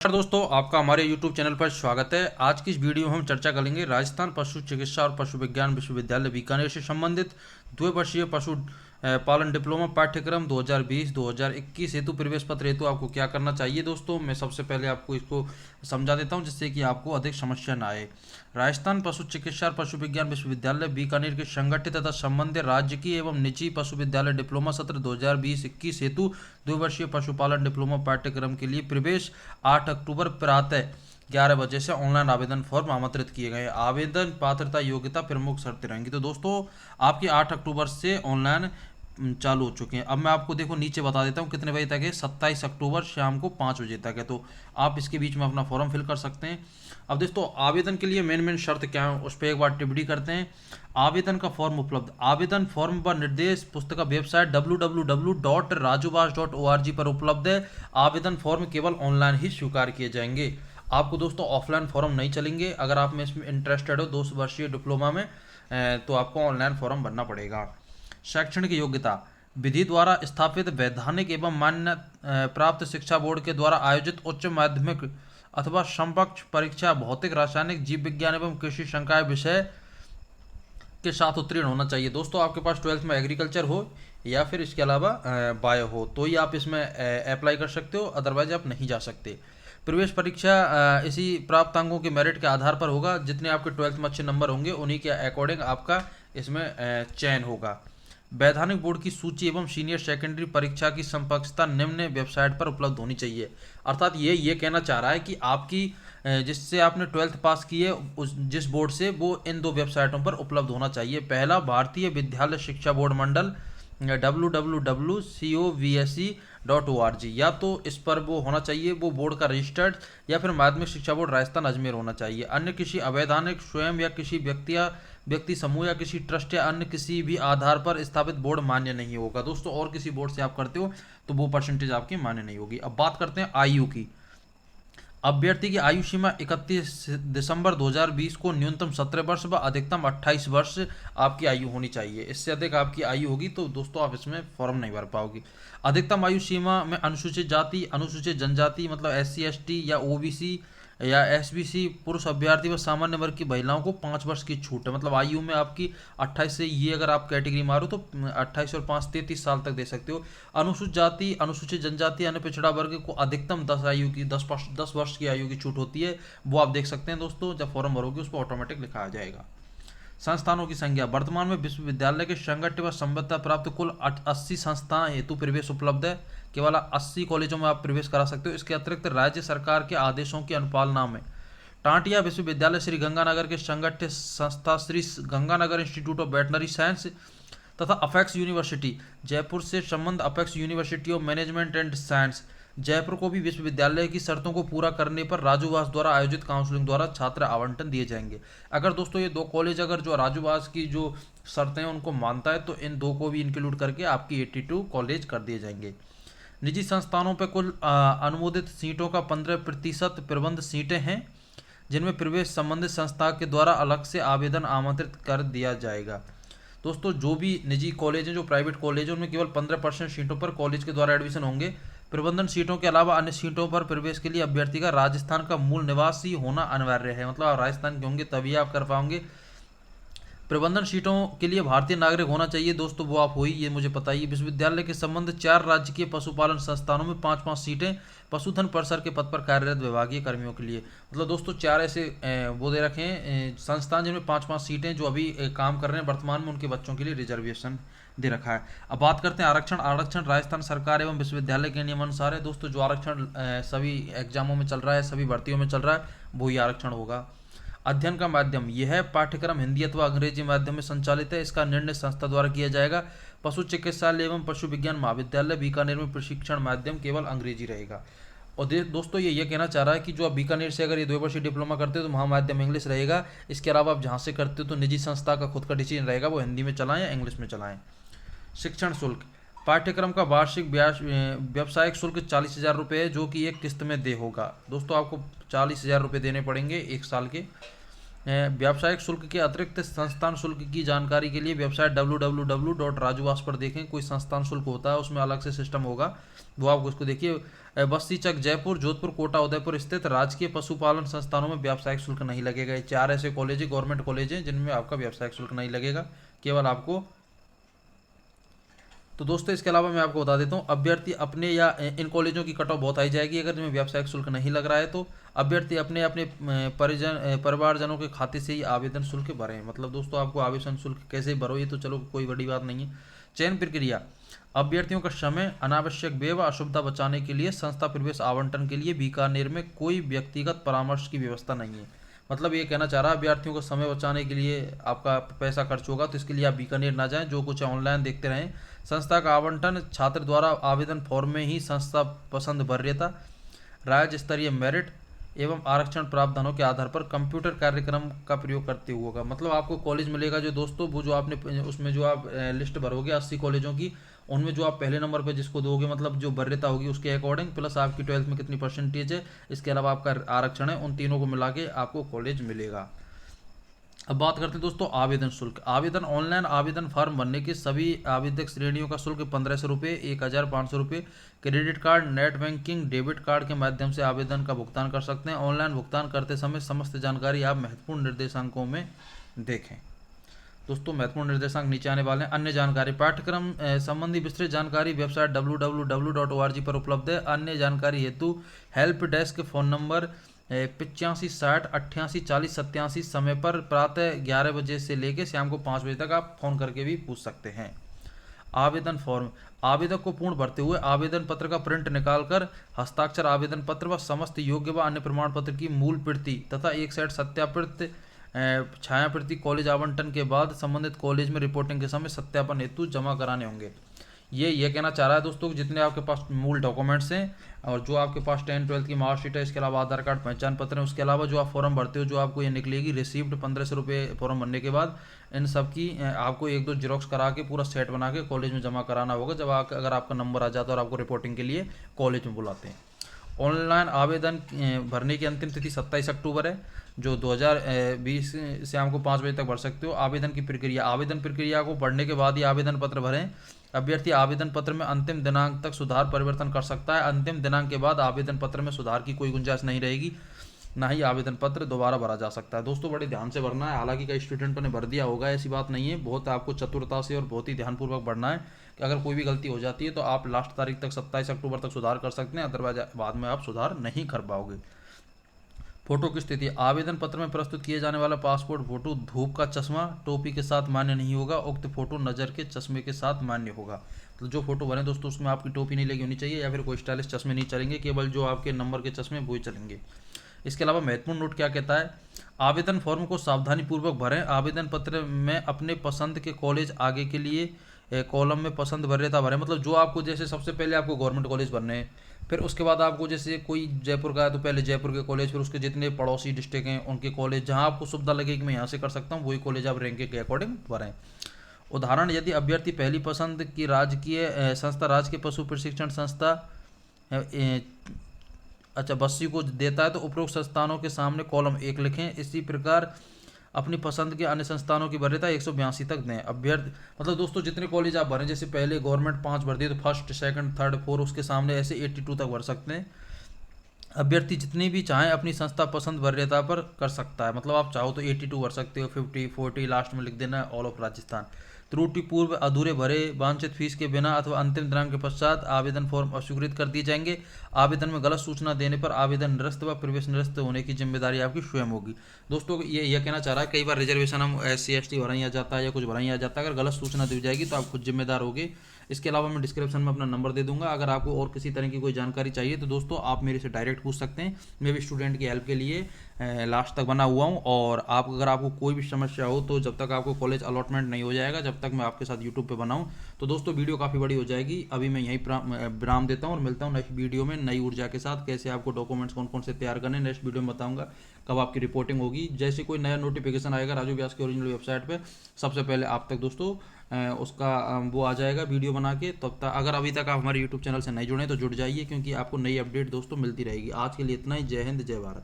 नमस्कार दोस्तों, आपका हमारे YouTube चैनल पर स्वागत है। आज की इस वीडियो में हम चर्चा करेंगे राजस्थान पशु चिकित्सा और पशु विज्ञान विश्वविद्यालय बीकानेर से संबंधित द्विवर्षीय पशु पालन डिप्लोमा पाठ्यक्रम 2020-2021 हेतु प्रवेश पत्र हेतु आपको क्या करना चाहिए। दोस्तों, मैं सबसे पहले आपको इसको समझा देता हूं जिससे कि आपको अधिक समस्या ना आए। राजस्थान पशु चिकित्सा और पशु विज्ञान विश्वविद्यालय बीकानेर के संगठित तथा संबंधित राज्य की एवं निजी पशु विद्यालय डिप्लोमा सत्र 2020-21 हेतु द्विवर्षीय पशुपालन डिप्लोमा पाठ्यक्रम के लिए प्रवेश 8 अक्टूबर प्रातः 11 बजे से ऑनलाइन आवेदन फॉर्म आमंत्रित किए गए। आवेदन पात्रता योग्यता प्रमुख शर्तें रहेंगी। तो दोस्तों, आपकी 8 अक्टूबर से ऑनलाइन चालू हो चुके हैं। अब मैं आपको देखो नीचे बता देता हूँ कितने बजे तक है। 27 अक्टूबर शाम को 5 बजे तक है, तो आप इसके बीच में अपना फॉर्म फिल कर सकते हैं। अब दोस्तों, आवेदन के लिए मेन शर्त क्या है उस पर एक बार टिप्पणी करते हैं। आवेदन का फॉर्म उपलब्ध। आवेदन फॉर्म पर निर्देश पुस्तिका वेबसाइट www.rajubas.org पर उपलब्ध है। आवेदन फॉर्म केवल ऑनलाइन ही स्वीकार किए जाएंगे। आपको दोस्तों ऑफलाइन फॉर्म नहीं चलेंगे। अगर आप में इसमें इंटरेस्टेड हो 2 वर्षीय डिप्लोमा में, तो आपको ऑनलाइन फॉर्म भरना पड़ेगा। शैक्षणिक योग्यता। विधि द्वारा स्थापित वैधानिक एवं मान्य प्राप्त शिक्षा बोर्ड के द्वारा आयोजित उच्च माध्यमिक अथवा समकक्ष परीक्षा भौतिक, रासायनिक, जीव विज्ञान एवं कृषि संकाय विषय के साथ उत्तीर्ण होना चाहिए। दोस्तों, आपके पास 12th में एग्रीकल्चर हो या फिर इसके अलावा बायो हो तो ही आप इसमें अप्लाई कर सकते हो, अदरवाइज आप नहीं जा सकते। प्रवेश परीक्षा इसी प्राप्त अंकों के मेरिट के आधार पर होगा। जितने आपके 12th में अच्छे नंबर होंगे उन्हीं के अकॉर्डिंग आपका इसमें चयन होगा। वैधानिक बोर्ड की सूची एवं सीनियर सेकेंडरी परीक्षा की समकक्षता निम्न वेबसाइट पर उपलब्ध होनी चाहिए। अर्थात ये कहना चाह रहा है कि आपकी जिससे आपने 12th पास की है उस जिस बोर्ड से, वो इन 2 वेबसाइटों पर उपलब्ध होना चाहिए। पहला, भारतीय विद्यालय शिक्षा बोर्ड मंडल www.covse.org, या तो इस पर वो होना चाहिए, वो बोर्ड का रजिस्टर्ड, या फिर माध्यमिक शिक्षा बोर्ड राजस्थान अजमेर होना चाहिए। अन्य किसी अवैधानिक स्वयं या किसी व्यक्ति समूह या किसी ट्रस्ट या अन्य किसी भी आधार पर स्थापित बोर्ड मान्य नहीं होगा। दोस्तों, और किसी बोर्ड से आप करते हो तो वो परसेंटेज आपकी मान्य नहीं होगी। अब बात करते हैं आयु की। अभ्यर्थी की आयु सीमा 31 दिसंबर 2020 को न्यूनतम 17 वर्ष व अधिकतम 28 वर्ष आपकी आयु होनी चाहिए। इससे अधिक आपकी आयु होगी तो दोस्तों आप इसमें फॉर्म नहीं भर पाओगे। अधिकतम आयु सीमा में अनुसूचित जाति, अनुसूचित जनजाति मतलब SC ST या OBC या SBC पुरुष अभ्यर्थी व सामान्य वर्ग की महिलाओं को 5 वर्ष की छूट है। मतलब आयु में आपकी 28 से, ये अगर आप कैटेगरी मारो तो 28 और 5 33 साल तक दे सकते हो। अनुसूचित जाति, अनुसूचित जनजाति, अन्य पिछड़ा वर्ग को अधिकतम 10 वर्ष की आयु की छूट होती है। वो आप देख सकते हैं दोस्तों, जब फॉर्म भरोगे उस पर ऑटोमेटिक लिखा आ जाएगा। संस्थानों की संख्या। वर्तमान में विश्वविद्यालय के संगठित व संबद्धता प्राप्त कुल 80 संस्थाएं हेतु प्रवेश उपलब्ध है। केवल 80 कॉलेजों में आप प्रवेश करा सकते हो। इसके अतिरिक्त राज्य सरकार के आदेशों की अनुपालना में टांटिया विश्वविद्यालय श्री गंगानगर के संगठित संस्था Shri Ganganagar institute of veterinary science तथा अपेक्स यूनिवर्सिटी जयपुर से संबंध apex university of management and science Jaipur को भी विश्वविद्यालय की शर्तों को पूरा करने पर राजूवास द्वारा आयोजित काउंसलिंग द्वारा छात्र आवंटन दिए जाएंगे। अगर दोस्तों ये 2 कॉलेज अगर जो राजूवास की जो शर्तें हैं उनको मानता है तो इन 2 को भी इंक्लूड करके आपकी 82 कॉलेज कर दिए जाएंगे। निजी संस्थानों पर कुल अनुमोदित सीटों का 15% प्रबंध सीटें हैं, जिनमें प्रवेश संबंधित संस्था के द्वारा अलग से आवेदन आमंत्रित कर दिया जाएगा। दोस्तों, जो भी निजी कॉलेज हैं, जो प्राइवेट कॉलेज हैं, उनमें केवल 15% सीटों पर कॉलेज के द्वारा एडमिशन होंगे। प्रबंधन सीटों के अलावा अन्य सीटों पर प्रवेश के लिए अभ्यर्थी का राजस्थान का मूल निवासी होना अनिवार्य है। मतलब आप राजस्थान के होंगे तभी आप कर पाओगे। प्रबंधन सीटों के लिए भारतीय नागरिक होना चाहिए। दोस्तों, वो आप हो ही, ये मुझे पता ही। विश्वविद्यालय के संबंध 4 राज्य के पशुपालन संस्थानों में 5-5 सीटें पशुधन परिसर के पद पर कार्यरत विभागीय कर्मियों के लिए। मतलब दोस्तों 4 ऐसे वो दे रखे हैं संस्थान जिनमें 5-5 सीटें जो अभी काम कर रहे हैं वर्तमान में, उनके बच्चों के लिए रिजर्वेशन दे रखा है। अब बात करते हैं आरक्षण। आरक्षण राजस्थान सरकार एवं विश्वविद्यालय के नियमानुसार है। दोस्तों, जो आरक्षण सभी एग्जामों में चल रहा है, सभी भर्तियों में चल रहा है, वही आरक्षण होगा। अध्ययन का माध्यम। यह पाठ्यक्रम हिंदी अथवा अंग्रेजी माध्यम में संचालित है। इसका निर्णय संस्था द्वारा किया जाएगा। पशु चिकित्सालय एवं पशु विज्ञान महाविद्यालय बीकानेर में प्रशिक्षण माध्यम केवल अंग्रेजी रहेगा। और दोस्तों ये कहना चाह रहा है कि जो आप बीकानेर से अगर ये 2 वर्षीय डिप्लोमा करते हो तो महामाध्यम इंग्लिश रहेगा। इसके अलावा आप जहाँ से करते हो तो निजी संस्था का खुद का डिसीजन रहेगा, वो हिंदी में चलाएं या इंग्लिश में चलाएं। शिक्षण शुल्क। पाठ्यक्रम का वार्षिक व्यावसायिक शुल्क 40,000 रुपये है, जो कि एक किस्त में दे होगा। दोस्तों, आपको 40,000 रुपये देने पड़ेंगे 1 साल के। व्यावसायिक शुल्क के अतिरिक्त संस्थान शुल्क की जानकारी के लिए वेबसाइट www.rajuwas पर देखें। कोई संस्थान शुल्क होता है, उसमें अलग से सिस्टम होगा, वो आप उसको देखिए। बस्ती चक जयपुर, जोधपुर, कोटा, उदयपुर स्थित राजकीय पशुपालन संस्थानों में व्यावसायिक शुल्क नहीं लगेगा। ये 4 ऐसे कॉलेज है, गवर्नमेंट कॉलेज हैं, जिनमें आपका व्यावसायिक शुल्क नहीं लगेगा, केवल आपको। तो दोस्तों इसके अलावा मैं आपको बता देता हूँ, अभ्यर्थी अपने या इन कॉलेजों की कट ऑफ बहुत आई जाएगी अगर जिनमें व्यावसायिक शुल्क नहीं लग रहा है। तो अभ्यर्थी अपने अपने परिवारजनों के खाते से ही आवेदन शुल्क भरें। मतलब दोस्तों आपको आवेदन शुल्क कैसे भरो, ये तो चलो कोई बड़ी बात नहीं है। चयन प्रक्रिया, अभ्यर्थियों का समय, अनावश्यक व्यय व अशुभता बचाने के लिए संस्था प्रवेश आवंटन के लिए बीकानेर में कोई व्यक्तिगत परामर्श की व्यवस्था नहीं है। मतलब ये कहना चाह रहा है अभ्यर्थियों को समय बचाने के लिए, आपका पैसा खर्च होगा तो इसके लिए आप बीकानेर ना जाएं, जो कुछ ऑनलाइन देखते रहें। संस्था का आवंटन छात्र द्वारा आवेदन फॉर्म में ही संस्था पसंद वरीयता, राज्य स्तरीय मेरिट एवं आरक्षण प्रावधानों के आधार पर कंप्यूटर कार्यक्रम का प्रयोग करते हुए होगा। मतलब आपको कॉलेज मिलेगा जो दोस्तों, वो जो आपने उसमें जो आप लिस्ट भरोगे 80 कॉलेजों की, उनमें जो आप पहले नंबर पे जिसको दोगे, मतलब जो वरीयता होगी उसके अकॉर्डिंग, प्लस आपकी 12th में कितनी परसेंटेज है, इसके अलावा आपका आरक्षण है, उन तीनों को मिला के आपको कॉलेज मिलेगा। अब बात करते हैं दोस्तों आवेदन शुल्क। आवेदन ऑनलाइन आवेदन फॉर्म भरने की सभी आवेदक श्रेणियों का शुल्क 1500 रुपये, 1500 रुपये। Credit card, net banking, debit card के माध्यम से आवेदन का भुगतान कर सकते हैं। ऑनलाइन भुगतान करते समय समस्त जानकारी आप महत्वपूर्ण निर्देशांकों में देखें। दोस्तों महत्वपूर्ण निर्देशांक नीचे आने वाले हैं। अन्य जानकारी, पाठ्यक्रम संबंधी विस्तृत जानकारी वेबसाइट www.org पर उपलब्ध है। अन्य जानकारी हेतु हेल्प डेस्क फोन नंबर 85 60 88 40 87 समय पर प्रातः 11 बजे से लेकर शाम को 5 बजे तक आप फोन करके भी पूछ सकते हैं। आवेदन फॉर्म, आवेदक को पूर्ण भरते हुए आवेदन पत्र का प्रिंट निकालकर हस्ताक्षर आवेदन पत्र व समस्त योग्य व अन्य प्रमाण पत्र की मूल प्रति तथा एक सेट सत्यापित छाया प्रति कॉलेज आवंटन के बाद संबंधित कॉलेज में रिपोर्टिंग के समय सत्यापन हेतु जमा कराने होंगे। ये कहना चाह रहा है दोस्तों कि जितने आपके पास मूल डॉक्यूमेंट्स हैं और जो आपके पास 10 12 की मार्कशीट है, इसके अलावा आधार कार्ड, पहचान पत्र है, उसके अलावा जो आप फॉर्म भरते हो, जो आपको ये निकलेगी रिसीप्ट 1500 रुपये फॉर्म भरने के बाद, इन सब की आपको 1-2 जेरोक्स करा के पूरा सेट बना के कॉलेज में जमा कराना होगा, जब अगर आपका नंबर आ जाता है और आपको रिपोर्टिंग के लिए कॉलेज में बुलाते हैं। ऑनलाइन आवेदन भरने की अंतिम तिथि 27 अक्टूबर है, जो 2020 शाम को 5 बजे तक भर सकते हो। आवेदन की प्रक्रिया, आवेदन प्रक्रिया को पढ़ने के बाद ही आवेदन पत्र भरें। अभ्यर्थी आवेदन पत्र में अंतिम दिनांक तक सुधार परिवर्तन कर सकता है। अंतिम दिनांक के बाद आवेदन पत्र में सुधार की कोई गुंजाइश नहीं रहेगी, ना ही आवेदन पत्र दोबारा भरा जा सकता है। दोस्तों बड़े ध्यान से भरना है, हालांकि कई स्टूडेंटों ने भर दिया होगा, ऐसी बात नहीं है, बहुत आपको चतुरता से और बहुत ही ध्यानपूर्वक भरना है कि अगर कोई भी गलती हो जाती है तो आप लास्ट तारीख तक 27 अक्टूबर तक सुधार कर सकते हैं, अदरवाइज बाद में आप सुधार नहीं कर पाओगे। फोटो की स्थिति, आवेदन पत्र में प्रस्तुत किए जाने वाला पासपोर्ट फोटो धूप का चश्मा टोपी के साथ मान्य नहीं होगा। उक्त फोटो नज़र के चश्मे के साथ मान्य होगा। तो जो फोटो बने दोस्तों उसमें आपकी टोपी नहीं लगी होनी चाहिए या फिर कोई स्टाइलिश चश्मे नहीं चलेंगे, केवल जो आपके नंबर के चश्मे वो ही चलेंगे। इसके अलावा महत्वपूर्ण नोट क्या कहता है, आवेदन फॉर्म को सावधानीपूर्वक भरें। आवेदन पत्र में अपने पसंद के कॉलेज आगे के लिए कॉलम में पसंद वरीयता भरें। मतलब जो आपको, जैसे सबसे पहले आपको गवर्नमेंट कॉलेज भरने हैं, फिर उसके बाद आपको जैसे कोई जयपुर का है तो पहले जयपुर के कॉलेज, फिर उसके जितने पड़ोसी डिस्ट्रिक्ट हैं उनके कॉलेज, जहां आपको सुविधा लगे कि मैं यहाँ से कर सकता हूँ, वही कॉलेज आप रैंक के अकॉर्डिंग भरें। उदाहरण, यदि अभ्यर्थी पहली पसंद की राजकीय संस्था राजकीय पशु प्रशिक्षण संस्था बस्सी को देता है तो उपरोक्त संस्थानों के सामने कॉलम 1 लिखें। इसी प्रकार अपनी पसंद के अन्य संस्थानों की वरीयता 182 तक दें। अभ्यर्थी, मतलब दोस्तों जितने कॉलेज आप भरें, जैसे पहले गवर्नमेंट 5 भर दिए तो फर्स्ट, सेकंड, थर्ड, 4 उसके सामने ऐसे 82 तक भर सकते हैं। अभ्यर्थी जितनी भी चाहें अपनी संस्था पसंद वरीयता पर कर सकता है। मतलब आप चाहो तो 82 भर सकते हो, 50, 40 लास्ट में लिख देना है ऑल ऑफ राजस्थान। त्रुटिपूर्व अधूरे भरे वांछित फीस के बिना अथवा अंतिम दिनांक के पश्चात आवेदन फॉर्म अस्वीकृत कर दिए जाएंगे। आवेदन में गलत सूचना देने पर आवेदन निरस्त व प्रवेश निरस्त होने की जिम्मेदारी आपकी स्वयं होगी। दोस्तों ये यह कहना चाह रहा है, कई बार रिजर्वेशन हम SC ST भराई आ जाता है या कुछ भराई आ जाता है, अगर गलत सूचना दी जाएगी तो आप खुद जिम्मेदार होगे। इसके अलावा मैं डिस्क्रिप्शन में अपना नंबर दे दूंगा, अगर आपको और किसी तरह की कोई जानकारी चाहिए तो दोस्तों आप मेरे से डायरेक्ट पूछ सकते हैं। मैं भी स्टूडेंट की हेल्प के लिए लास्ट तक बना हुआ हूं, और अगर आपको कोई भी समस्या हो तो जब तक आपको कॉलेज अलॉटमेंट नहीं हो जाएगा, जब तक मैं आपके साथ यूट्यूब पे बनाऊं, तो दोस्तों वीडियो काफ़ी बड़ी हो जाएगी। अभी मैं यहीं विराम देता हूं और मिलता हूं नेक्स्ट वीडियो में नई ऊर्जा के साथ। कैसे आपको डॉक्यूमेंट्स कौन कौन से तैयार करने, नेक्स्ट वीडियो में बताऊंगा। कब आपकी रिपोर्टिंग होगी, जैसे कोई नया नोटिफिकेशन आएगा राजू व्यास की ओरिजिनल वेबसाइट पर, सबसे पहले आप तक दोस्तों उसका वो आ जाएगा वीडियो बना के। तब तक अगर अभी तक आप हमारे यूट्यूब चैनल से नहीं जुड़े तो जुड़ जाइए, क्योंकि आपको नई अपडेट दोस्तों मिलती रहेगी। आज के लिए इतना ही। जय हिंद, जय भारत।